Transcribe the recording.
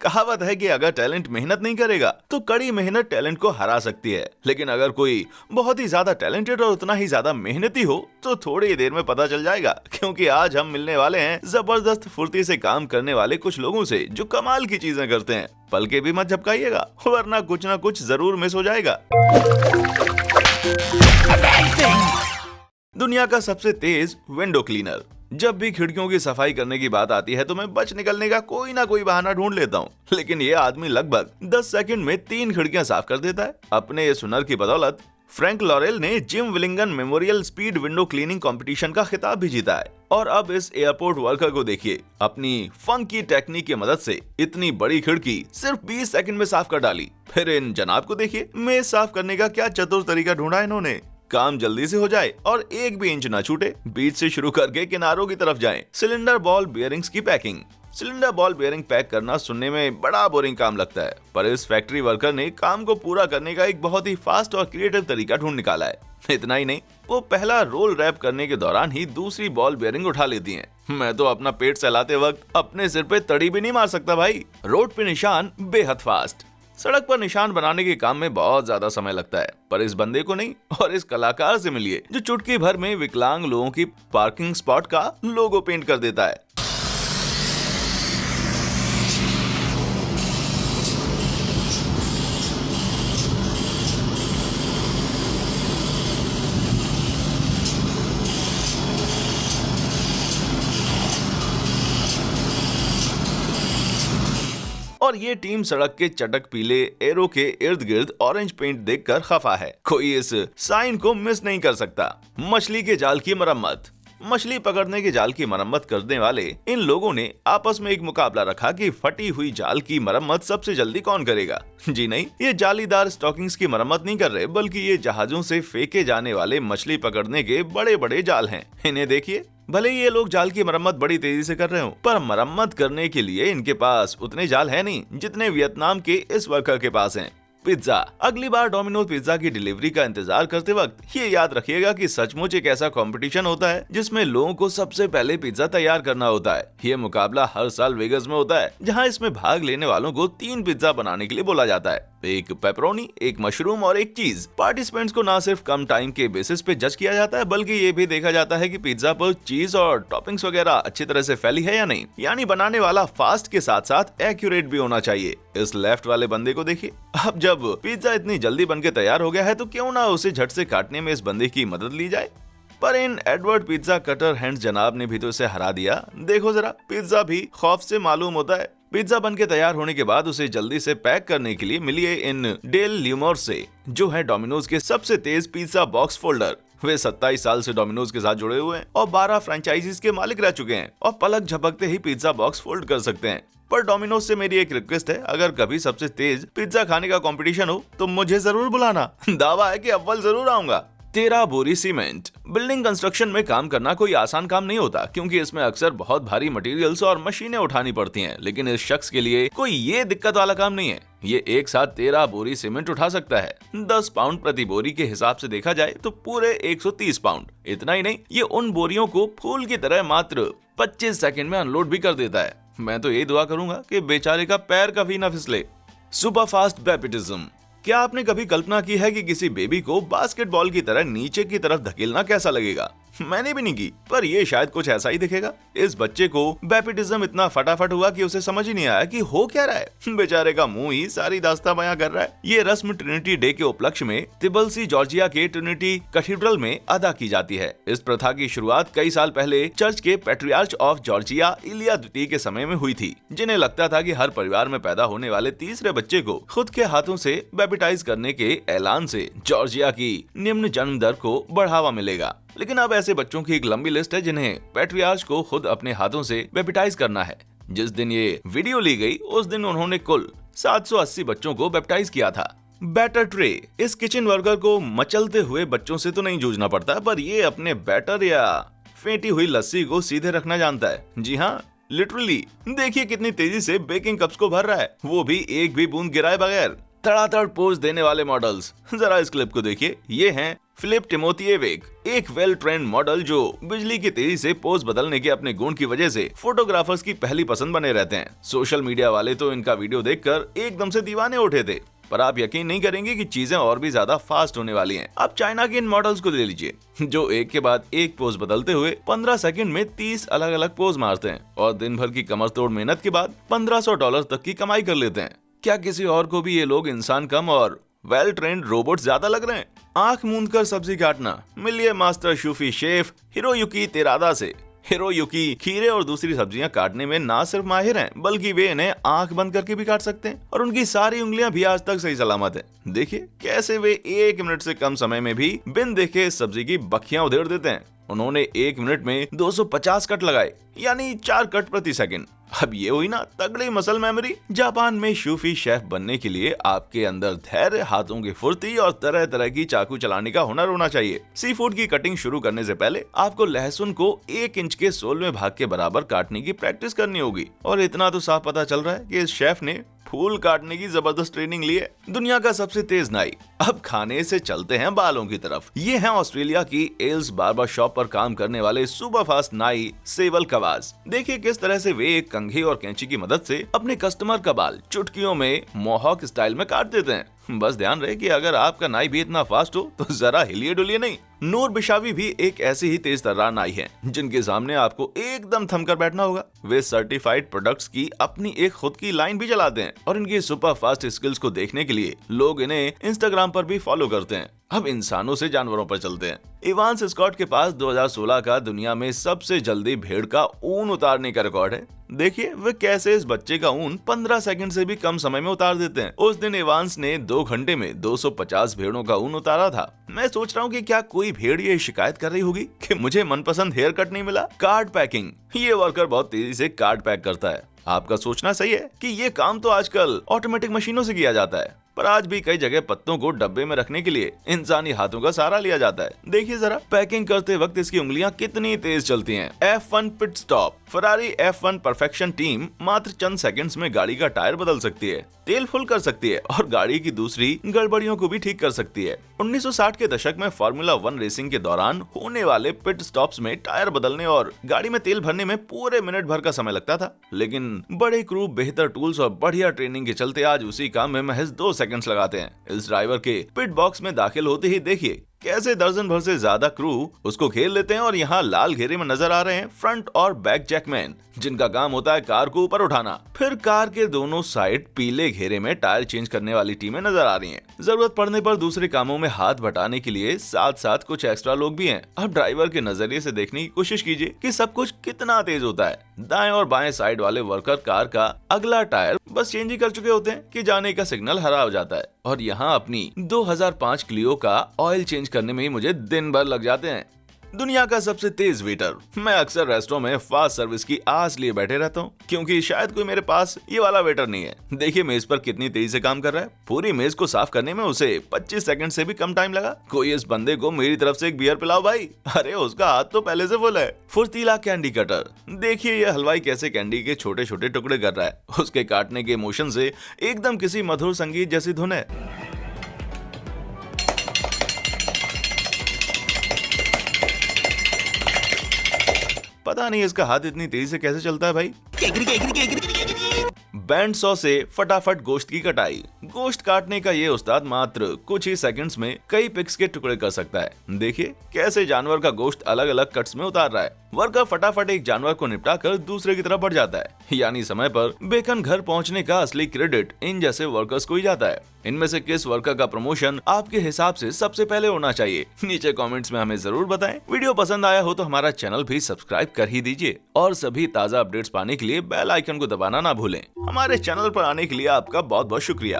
कहावत है कि अगर टैलेंट मेहनत नहीं करेगा तो कड़ी मेहनत टैलेंट को हरा सकती है, लेकिन अगर कोई बहुत ही ज्यादा टैलेंटेड और उतना ही ज्यादा मेहनती हो तो थोड़ी ही देर में पता चल जाएगा। क्योंकि आज हम मिलने वाले हैं जबरदस्त फुर्ती से काम करने वाले कुछ लोगों से जो कमाल की चीजें करते हैं। पल के भी मत झपकाइएगा वरना कुछ ना कुछ जरूर मिस हो जाएगा। दुनिया का सबसे तेज विंडो क्लीनर। जब भी खिड़कियों की सफाई करने की बात आती है तो मैं बच निकलने का कोई ना कोई बहाना ढूंढ लेता हूँ, लेकिन ये आदमी लगभग 10 सेकंड में 3 खिड़कियां साफ कर देता है। अपने इस हुनर की बदौलत फ्रैंक लॉरेल ने Jim Willingan memorial speed window cleaning competition का खिताब भी जीता है। और अब इस एयरपोर्ट वर्कर को देखिए, अपनी फंकी टेक्निक की मदद से इतनी बड़ी खिड़की सिर्फ 20 सेकंड में साफ कर डाली। फिर इन जनाब को देखिए, मेज साफ करने का क्या चतुर तरीका ढूंढा इन्होंने। काम जल्दी से हो जाए और एक भी इंच ना छूटे, बीच से शुरू करके किनारों की तरफ जाएं। सिलेंडर बॉल बियरिंग्स की packing. Cylinder ball bearing pack करना सुनने में बड़ा बोरिंग काम लगता है, पर इस फैक्ट्री वर्कर ने काम को पूरा करने का एक बहुत ही फास्ट और क्रिएटिव तरीका ढूंढ निकाला है। इतना ही नहीं, वो पहला रोल रैप करने के दौरान ही दूसरी बॉल बेयरिंग उठा लेती हैं। मैं तो अपना पेट सहलाते वक्त अपने सिर पे तड़ी भी नहीं मार सकता भाई। रोड पे निशान बेहद फास्ट। सड़क पर निशान बनाने के काम में बहुत ज्यादा समय लगता है, पर इस बंदे को नहीं। और इस कलाकार से मिलिए जो चुटकी भर में विकलांग लोगों की पार्किंग स्पॉट का लोगो पेंट कर देता है। और ये टीम सड़क के चटक पीले एरो के इर्द गिर्द ऑरेंज पेंट देखकर खफा है। कोई इस साइन को मिस नहीं कर सकता। मछली के जाल की मरम्मत। मछली पकड़ने के जाल की मरम्मत करने वाले इन लोगों ने आपस में एक मुकाबला रखा कि फटी हुई जाल की मरम्मत सबसे जल्दी कौन करेगा। जी नहीं, ये जालीदार स्टॉकिंग्स की मरम्मत नहीं कर रहे, बल्कि ये जहाजों से फेंके जाने वाले मछली पकड़ने के बड़े बड़े जाल हैं। इन्हें देखिए, भले ही ये लोग जाल की मरम्मत बड़ी तेजी से कर रहे हो, पर मरम्मत करने के लिए इनके पास उतने जाल है नहीं जितने वियतनाम के इस वर्कर के पास हैं। पिज्जा। अगली बार डोमिनोज पिज्जा की डिलीवरी का इंतजार करते वक्त ये याद रखिएगा कि सचमुच एक ऐसा कंपटीशन होता है जिसमें लोगों को सबसे पहले पिज्जा तैयार करना होता है। ये मुकाबला हर साल वेगस में होता है, जहां इसमें भाग लेने वालों को 3 पिज्जा बनाने के लिए बोला जाता है, एक पेपरोनी, एक मशरूम और एक चीज। पार्टिसिपेंट्स को न सिर्फ कम टाइम के बेसिस पे जज किया जाता है, बल्कि ये भी देखा जाता है कि पिज्जा पर चीज और टॉपिंग्स वगैरह अच्छी तरह से फैली है या नहीं। यानी बनाने वाला फास्ट के साथ साथ एक्यूरेट भी होना चाहिए। इस लेफ्ट वाले बंदे को देखिए। अब जब पिज्जा इतनी जल्दी बनके तैयार हो गया है तो क्यों ना उसे झट से काटने में इस बंदे की मदद ली जाए। पर इन एडवर्ड पिज्जा कटर हैंड्स जनाब ने भी तो इसे हरा दिया। देखो जरा, पिज्जा भी खौफ से मालूम होता है। पिज्जा बनके तैयार होने के बाद उसे जल्दी से पैक करने के लिए मिलिए इन डेल ल्यूमोर से, जो है डोमिनोज के सबसे तेज पिज्जा बॉक्स फोल्डर। वे 27 साल से डोमिनोज के साथ जुड़े हुए हैं और 12 फ्रेंचाइजीज के मालिक रह चुके हैं और पलक झपकते ही पिज्जा बॉक्स फोल्ड कर सकते हैं। पर डोमिनोज से मेरी एक रिक्वेस्ट है, अगर कभी सबसे तेज पिज्जा खाने का कंपटीशन हो तो मुझे जरूर बुलाना। दावा है कि अव्वल जरूर आऊंगा। 13 बोरी सीमेंट। बिल्डिंग कंस्ट्रक्शन में काम करना कोई आसान काम नहीं होता, क्योंकि इसमें अक्सर बहुत भारी मटेरियल्स और मशीनें उठानी पड़ती हैं। लेकिन इस शख्स के लिए कोई ये दिक्कत वाला काम नहीं है। ये एक साथ 13 बोरी सीमेंट उठा सकता है। 10 पाउंड प्रति बोरी के हिसाब से देखा जाए तो पूरे 130 पाउंड। इतना ही नहीं, ये उन बोरियों को फूल की तरह मात्र 25 सेकंड में अनलोड भी कर देता है। मैं तो यही दुआ करूंगा कि बेचारे का पैर कभी ना फिसले। Super fast बैपिटिज्म। क्या आपने कभी कल्पना की है कि किसी बेबी को बास्केटबॉल की तरह नीचे की तरफ धकेलना कैसा लगेगा? मैंने भी नहीं की, पर ये शायद कुछ ऐसा ही दिखेगा। इस बच्चे को बैपिटिज्म इतना फटाफट हुआ कि उसे समझ ही नहीं आया कि हो क्या रहा है। बेचारे का मुंह ही सारी दास्तां बयां कर रहा है। ये रस्म ट्रिनिटी डे के उपलक्ष्य में तिबल्सी जॉर्जिया के ट्रिनिटी कैथेड्रल में अदा की जाती है। इस प्रथा की शुरुआत कई साल पहले चर्च के पैट्रियार्च ऑफ जॉर्जिया इलिया द्वितीय के समय में हुई थी, जिन्हें लगता था कि हर परिवार में पैदा होने वाले तीसरे बच्चे को खुद के हाथों से बैपिटाइज करने के ऐलान से जॉर्जिया की निम्न जन्म दर को बढ़ावा मिलेगा। लेकिन अब ऐसे बच्चों की एक लंबी लिस्ट है जिन्हें पैट्रियार्च को खुद अपने हाथों से बैप्टाइज करना है। जिस दिन ये वीडियो ली गई उस दिन उन्होंने कुल 780 बच्चों को बैप्टाइज किया था। Batter tray. इस किचन वर्कर को मचलते हुए बच्चों से तो नहीं जूझना पड़ता, पर ये अपने बैटर या फेंटी हुई लस्सी को सीधे रखना जानता है। जी हाँ, लिटरली। देखिए कितनी तेजी से बेकिंग कप्स को भर रहा है, वो भी एक भी बूंद गिराए बगैर। तड़ातड़ पोज देने वाले मॉडल्स। जरा इस क्लिप को देखिए। ये हैं फिलिप टिमोथीएविक, एक वेल ट्रेंड मॉडल जो बिजली की तेजी से पोज बदलने के अपने गुण की वजह से फोटोग्राफर्स की पहली पसंद बने रहते हैं। सोशल मीडिया वाले तो इनका वीडियो देखकर एकदम से दीवाने उठे थे। पर आप यकीन नहीं करेंगे कि चीजें और भी ज्यादा फास्ट होने वाली हैं। अब चाइना के इन मॉडल्स को ले लीजिए, जो एक के बाद एक पोज बदलते हुए 15 सेकंड में 30 अलग अलग पोज मारते हैं और दिन भर की कमर तोड़ मेहनत के बाद $1500 तक की कमाई कर लेते हैं। क्या किसी और को भी ये लोग इंसान कम और वेल ट्रेंड रोबोट ज्यादा लग रहे हैं? आंख मूंद कर सब्जी काटना, मिलिए मास्टर सूफी शेफ हिरोयुकी तेरादा से। हिरोयुकी खीरे और दूसरी सब्जियां काटने में ना सिर्फ माहिर हैं, बल्कि वे इन्हें आंख बंद करके भी काट सकते हैं और उनकी सारी उंगलियां भी आज तक सही सलामत हैं। देखिए कैसे वे 1 मिनट से कम समय में भी बिन देखे सब्जी की बखियां उधेड़ देते हैं। उन्होंने 1 मिनट में 250 कट लगाए, यानी 4 कट प्रति सेकंड। अब ये हुई ना तगड़ी मसल मेमोरी। जापान में सूफी शेफ बनने के लिए आपके अंदर धैर्य, हाथों की फुर्ती और तरह तरह की चाकू चलाने का हुनर होना चाहिए। सी फूड की कटिंग शुरू करने से पहले आपको लहसुन को 1 इंच के 16वें भाग के बराबर काटने की प्रैक्टिस करनी होगी। और इतना तो साफ पता चल रहा है कि इस शेफ ने फूल काटने की जबरदस्त ट्रेनिंग ली है। दुनिया का सबसे तेज नाई। अब खाने से चलते हैं बालों की तरफ। ये है ऑस्ट्रेलिया की एल्स बार्बर शॉप पर काम करने वाले सुपर फास्ट नाई सेवल कवास। देखिए किस तरह से वे एक कंघी और कैंची की मदद से अपने कस्टमर का बाल चुटकियों में मोहॉक स्टाइल में काट देते हैं। बस ध्यान रहे कि अगर आपका नाई भी इतना फास्ट हो तो जरा हिलिए डुलिए नहीं। नूर बिशावी भी एक ऐसी ही तेज तर्रार नाई है जिनके सामने आपको एकदम थमकर बैठना होगा। वे सर्टिफाइड प्रोडक्ट्स की अपनी एक खुद की लाइन भी चलाते हैं और इनकी सुपर फास्ट स्किल्स को देखने के लिए लोग इन्हें इंस्टाग्राम पर भी फॉलो करते हैं। अब इंसानों से जानवरों पर चलते हैं। इवांस स्कॉट के पास 2016 का दुनिया में सबसे जल्दी भेड़ का ऊन उतारने का रिकॉर्ड है। देखिए वे कैसे इस बच्चे का ऊन 15 सेकंड से भी कम समय में उतार देते हैं। उस दिन इवांस ने 2 घंटे में 250 भेड़ों का ऊन उतारा था। मैं सोच रहा हूँ कि क्या कोई भेड़ ये शिकायत कर रही होगी कि मुझे मनपसंद हेयर कट नहीं मिला। Card packing. ये वर्कर बहुत तेजी से कार्ड पैक करता है। आपका सोचना सही है कि ये काम तो आजकल ऑटोमेटिक मशीनों से किया जाता है, पर आज भी कई जगह पत्तों को डब्बे में रखने के लिए इंसानी हाथों का सहारा लिया जाता है। देखिए जरा पैकिंग करते वक्त इसकी उंगलियां कितनी तेज चलती हैं। F1 pit stop. Ferrari F1 perfection team मात्र चंद सेकंड्स में गाड़ी का टायर बदल सकती है, तेल फुल कर सकती है और गाड़ी की दूसरी गड़बड़ियों को भी ठीक कर सकती है। 1960 के दशक में फार्मूला 1 रेसिंग के दौरान होने वाले पिट स्टॉप्स में टायर बदलने और गाड़ी में तेल भरने में पूरे मिनट भर का समय लगता था, लेकिन बड़े क्रू, बेहतर टूल्स और बढ़िया ट्रेनिंग के चलते आज उसी काम में महज 2 सेकंड्स लगाते हैं। इस ड्राइवर के पिट बॉक्स में दाखिल होते ही देखिए कैसे दर्जन भर से ज्यादा क्रू उसको घेर लेते हैं और यहाँ लाल घेरे में नजर आ रहे हैं फ्रंट और बैक जैकमैन, जिनका काम होता है कार को ऊपर उठाना। फिर कार के दोनों साइड पीले घेरे में टायर चेंज करने वाली टीमें नजर आ रही हैं। जरूरत पड़ने पर दूसरे कामों में हाथ बटाने के लिए साथ साथ कुछ एक्स्ट्रा लोग भी हैं। अब ड्राइवर के नजरिए से देखने की कोशिश कीजिए कि सब कुछ कितना तेज होता है। दाएं और बाएं साइड वाले वर्कर कार का अगला टायर बस चेंज ही कर चुके होते हैं कि जाने का सिग्नल हरा हो जाता है और यहाँ अपनी 2005 क्लियो का ऑयल चेंज करने में ही मुझे दिन भर लग जाते हैं। दुनिया का सबसे तेज वेटर। मैं अक्सर रेस्टोरेंट में फास्ट सर्विस की आस लिए बैठे रहता हूँ, क्योंकि शायद कोई मेरे पास ये वाला वेटर नहीं है। देखिए मेज पर कितनी तेजी से काम कर रहा है। पूरी मेज को साफ करने में उसे 25 सेकंड से भी कम टाइम लगा। कोई इस बंदे को मेरी तरफ से एक बियर पिलाओ भाई। अरे उसका हाथ तो पहले से फुल है। फुर्तीला कैंडी कटर। देखिए ये हलवाई कैसे कैंडी के छोटे छोटे टुकड़े कर रहा है। उसके काटने के मोशन से एकदम किसी मधुर संगीत जैसी धुन है। पता नहीं इसका हाथ इतनी तेजी से कैसे चलता है भाई। बैंड सॉ से फटाफट गोश्त की कटाई। गोश्त काटने का ये उस्ताद मात्र कुछ ही सेकंड्स में कई पिक्स के टुकड़े कर सकता है। देखिए कैसे जानवर का गोश्त अलग अलग कट्स में उतार रहा है। वर्कर फटाफट एक जानवर को निपटा कर दूसरे की तरफ बढ़ जाता है, यानी समय पर बेकन घर पहुंचने का असली क्रेडिट इन जैसे वर्कर्स को ही जाता है। इनमें से किस वर्कर का प्रमोशन आपके हिसाब से सबसे पहले होना चाहिए? नीचे कमेंट्स में हमें जरूर बताएं। वीडियो पसंद आया हो तो हमारा चैनल भी सब्सक्राइब कर ही दीजिए और सभी ताजा अपडेट्स पाने के लिए बेल आइकन को दबाना ना भूलें। हमारे चैनल पर आने के लिए आपका बहुत बहुत शुक्रिया।